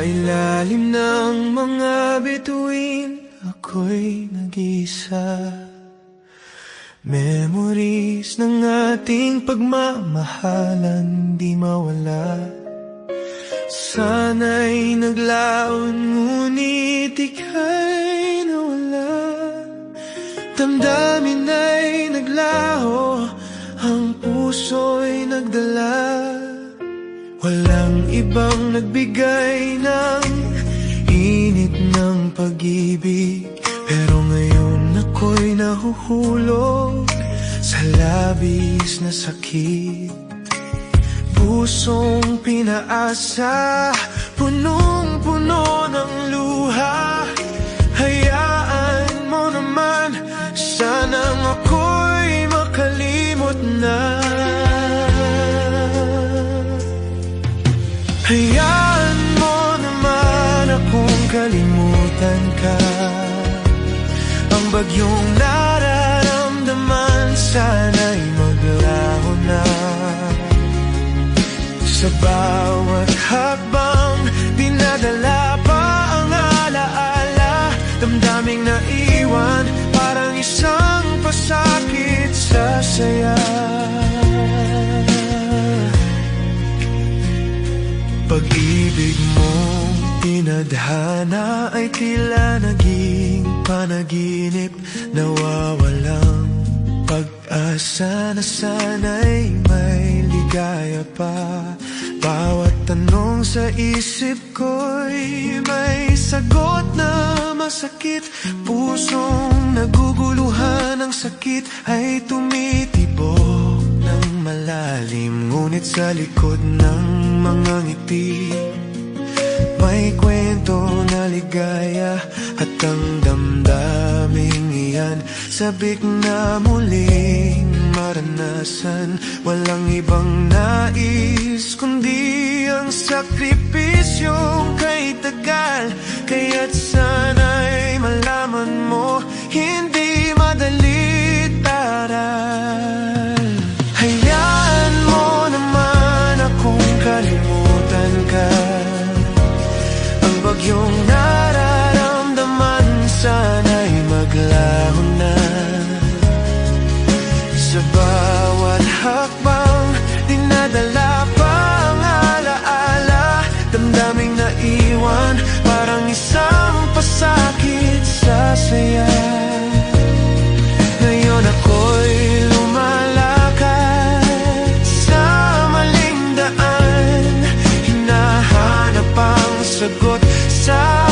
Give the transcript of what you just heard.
ilalim ng mga bituin, ako'y nag-iisa. Memories ng ating pagmamahalan di mawala. Sana'y naglaon ngunit ika'y nawala. Damdamin ay naglaho, ang puso'y nagdala. Walang ibang nagbigay ng init ng pag-ibig, pero ngayon ako'y nahuhulog sa labis na sakit. Pusong pinaasa, punong-puno ng luha. Hayaan mo naman, sanang ako'y makalimot na. Hayaan mo naman akong kalimutan ka. Ang bagyong nararamdaman, sana'y maglaho na. Sa bawat hakbang, dinadala pa ang alaala. Damdaming naiwan, parang isang pasakit sa saya. Pag-ibig mong tinadhana ay tila naging panaginip. Nawawalang pag-asa na sana'y may ligaya pa. Bawat tanong sa isip ko'y may sagot na masakit. Pusong naguguluhan ng sakit ay tumitibok ng malalim. Ngunit sa likod ng mga ngiti, may kwento na ligaya. At ang damdaming iyan, sabik na muling maranasan. Walang ibang nais kundi ang sakripisyong kay tagal. Kaya't sana'y malaman mo, hindi madali taral. Hayaan mo naman akong kalimutan ka. Ang bagyong nararamdaman, sana'y maglaho na. Sa bawat hakbang, dinadala pa ang alaala. Damdaming naiwan, parang isang pasakit sa saya. Ngayon ako'y lumalakad sa maling daan, hinahanap ang sagot sa